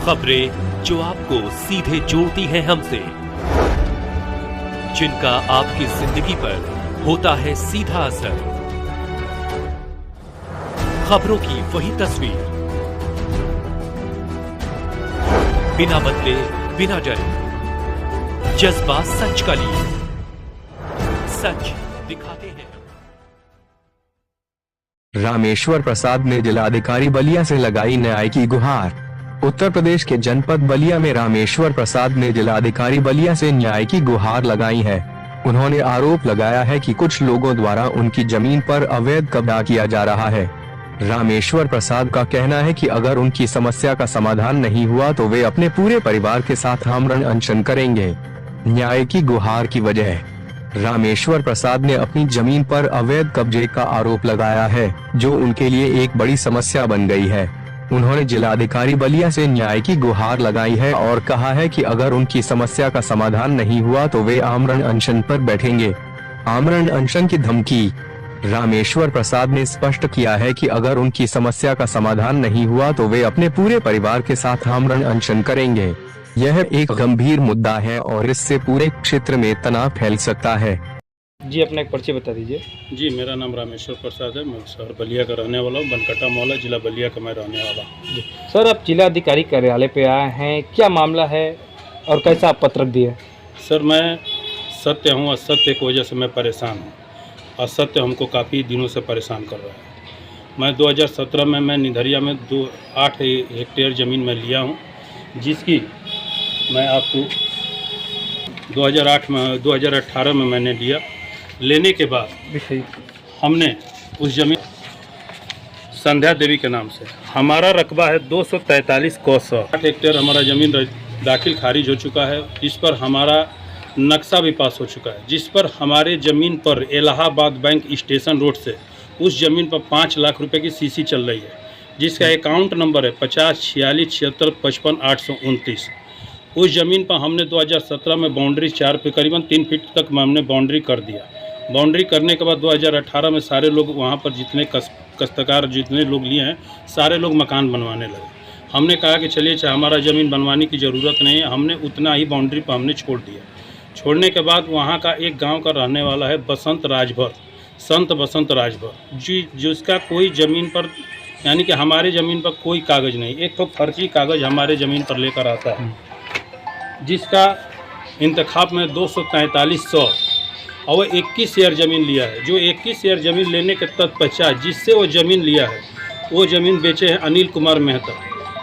खबरें जो आपको सीधे जोड़ती हैं हमसे, जिनका आपकी जिंदगी पर होता है सीधा असर। खबरों की वही तस्वीर, बिना बदले बिना डरे, जज्बा सच का लिए, सच दिखाते हैं। रामेश्वर प्रसाद ने जिलाधिकारी बलिया से लगाई न्याय की गुहार। उत्तर प्रदेश के जनपद बलिया में रामेश्वर प्रसाद ने जिलाधिकारी बलिया से न्याय की गुहार लगाई है। उन्होंने आरोप लगाया है कि कुछ लोगों द्वारा उनकी जमीन पर अवैध कब्जा किया जा रहा है। रामेश्वर प्रसाद का कहना है कि अगर उनकी समस्या का समाधान नहीं हुआ तो वे अपने पूरे परिवार के साथ आमरण अनशन करेंगे। न्याय की गुहार की वजह, रामेश्वर प्रसाद ने अपनी जमीन पर अवैध कब्जे का आरोप लगाया है, जो उनके लिए एक बड़ी समस्या बन गई है। उन्होंने जिलाधिकारी बलिया से न्याय की गुहार लगाई है और कहा है कि अगर उनकी समस्या का समाधान नहीं हुआ तो वे आमरण अनशन पर बैठेंगे। आमरण अनशन की धमकी, रामेश्वर प्रसाद ने स्पष्ट किया है कि अगर उनकी समस्या का समाधान नहीं हुआ तो वे अपने पूरे परिवार के साथ आमरण अनशन करेंगे। यह एक गंभीर मुद्दा है और इससे पूरे क्षेत्र में तनाव फैल सकता है। जी, अपना एक परिचय बता दीजिए। जी, मेरा नाम रामेश्वर प्रसाद है। मैं शहर बलिया का रहने वाला हूँ। बनकटा मोहल्ला, जिला बलिया का मैं रहने वाला हूँ। सर, आप जिलाधिकारी कार्यालय पे आए हैं, क्या मामला है और कैसा आप पत्रक दिए? सर, मैं सत्य हूँ, असत्य की वजह से मैं परेशान हूँ। असत्य हमको काफ़ी दिनों से परेशान कर रहा है। मैं 2017 में मैं निधरिया में 8 हेक्टेयर ज़मीन में लिया हूँ, जिसकी मैं आपको 2018 में मैंने लिया। लेने के बाद हमने उस जमीन संध्या देवी के नाम से, हमारा रकबा है 243 कोस। 8 हेक्टेयर हमारा ज़मीन दाखिल खारिज हो चुका है। इस पर हमारा नक्शा भी पास हो चुका है, जिस पर हमारे ज़मीन पर इलाहाबाद बैंक स्टेशन रोड से उस ज़मीन पर 5 लाख रुपए की सीसी चल रही है, जिसका अकाउंट नंबर है 5046765529। उस ज़मीन पर हमने 2017 में बाउंड्री 4 पे करीबन 3 फीट तक हमने बाउंड्री कर दिया। बाउंड्री करने के बाद 2018 में सारे लोग वहाँ पर जितने काश्तकार जितने लोग लिए हैं, सारे लोग मकान बनवाने लगे। हमने कहा कि चलिए, चाहे हमारा ज़मीन बनवाने की ज़रूरत नहीं है, हमने उतना ही बाउंड्री पर हमने छोड़ दिया। छोड़ने के बाद वहाँ का एक गांव का रहने वाला है बसंत राजभर, संत बसंत राजभर जी, जिसका कोई ज़मीन पर यानी कि हमारे ज़मीन पर कोई कागज़ नहीं, एक तो फर्जी कागज़ हमारे ज़मीन पर लेकर आता है, जिसका इंतखाब में 24300 और वो 21 शेयर ज़मीन लिया है। जो 21 शेयर ज़मीन लेने के तत्पश्चात जिससे वो ज़मीन लिया है, वो ज़मीन बेचे हैं अनिल कुमार मेहता।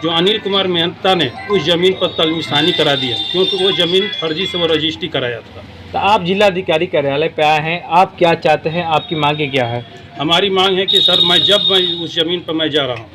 जो अनिल कुमार मेहता ने उस ज़मीन पर तलमिसानी करा दिया, क्योंकि वो ज़मीन फर्जी से वो रजिस्ट्री कराया था। तो आप जिलाधिकारी कार्यालय पे आए हैं, आप क्या चाहते हैं, आपकी मांगे क्या है? हमारी मांग है कि सर, मैं उस ज़मीन पर मैं जा रहा हूँ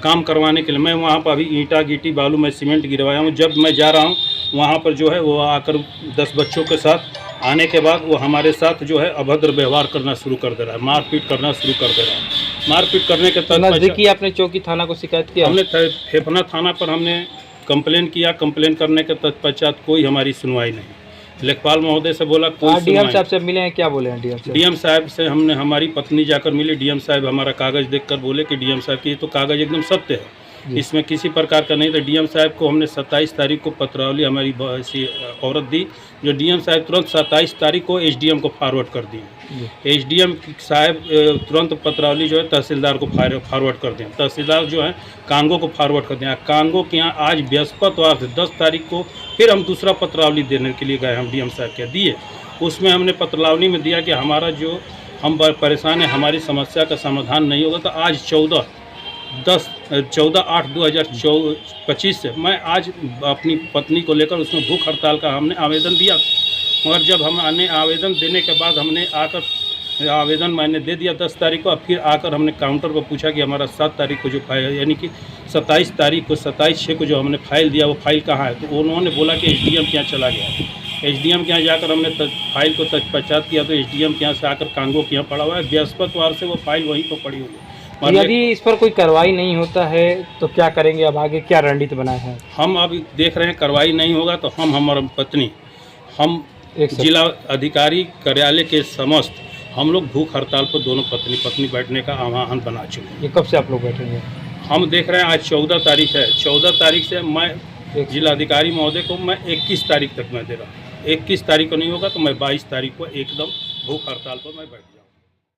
काम करवाने के लिए, मैं वहाँ पर अभी ईंटा गिट्टी बालू मैं सीमेंट गिरवाया हूँ। जब मैं जा रहा हूँ वहाँ पर जो है वो आकर 10 बच्चों के साथ आने के बाद वो हमारे साथ जो है अभद्र व्यवहार करना शुरू कर दे रहा है, मारपीट करना शुरू कर दे रहा है। मारपीट करने के तहत नज़दीकी आपने चौकी थाना को शिकायत किया? हमने फेफना थाना पर हमने कंप्लेन किया। कंप्लेन करने के तत्पश्चात कोई हमारी सुनवाई नहीं। लेखपाल महोदय से बोला, कोई डीएम साहब से मिले हैं, क्या बोले हैं डीएम साहब? डीएम साहब से हमने हमारी पत्नी जाकर मिली। डीएम साहब हमारा कागज़ देखकर बोले कि डीएम साहब की ये तो कागज़ एकदम सत्य है, इसमें किसी प्रकार का नहीं। तो डीएम साहब को हमने 27 तारीख को पत्रावली हमारी ऐसी औरत दी, जो डीएम साहब तुरंत 27 तारीख को एसडीएम को फॉरवर्ड कर दिए। एसडीएम साहब तुरंत पत्रावली जो है तहसीलदार को फॉरवर्ड कर दिया। तहसीलदार जो है कांगो को फॉरवर्ड कर दिया। कांगो के यहाँ आज बृहस्पतिवार से 10 तारीख को फिर हम दूसरा पत्रावली देने के लिए गए। हम डीएम साहब के दिए, उसमें हमने पत्रावली में दिया कि हमारा जो हम परेशान है, हमारी समस्या का समाधान नहीं होगा। तो आज 14/8/2025 से मैं आज अपनी पत्नी को लेकर उसमें भूख हड़ताल का हमने आवेदन दिया। मगर जब हमने आवेदन देने के बाद हमने आकर आवेदन मैंने दे दिया 10 तारीख को। फिर आकर हमने काउंटर पर पूछा कि हमारा 7 तारीख को जो फाइल यानी कि 27 तारीख को 27/6 को जो हमने फाइल दिया वो फाइल कहाँ है? तो उन्होंने बोला कि एसडीएम के यहाँ चला गया। एसडीएम के यहाँ जाकर हमने फाइल को तत्पश्चात किया तो एसडीएम के यहाँ से आकर कांगो के यहाँ पड़ा हुआ है। बृहस्पतिवार से वो फाइल वहीं पर पड़ी हुई है। यदि इस पर कोई कार्रवाई नहीं होता है तो क्या करेंगे? अब आगे क्या रणनीति बनाए हैं? हम अभी देख रहे हैं, कार्रवाई नहीं होगा तो हमारा पत्नी हम जिला अधिकारी कार्यालय के समस्त हम लोग भूख हड़ताल पर दोनों पत्नी पत्नी बैठने का आह्वान बना चुके हैं। ये कब से आप लोग बैठेंगे? हम देख रहे हैं आज 14 तारीख है। 14 तारीख से मैं जिलाधिकारी महोदय को मैं 21 तारीख तक मैं दे रहा हूँ। 21 तारीख को नहीं होगा तो मैं 22 तारीख को एकदम भूख हड़ताल पर मैं बैठ जाऊँ।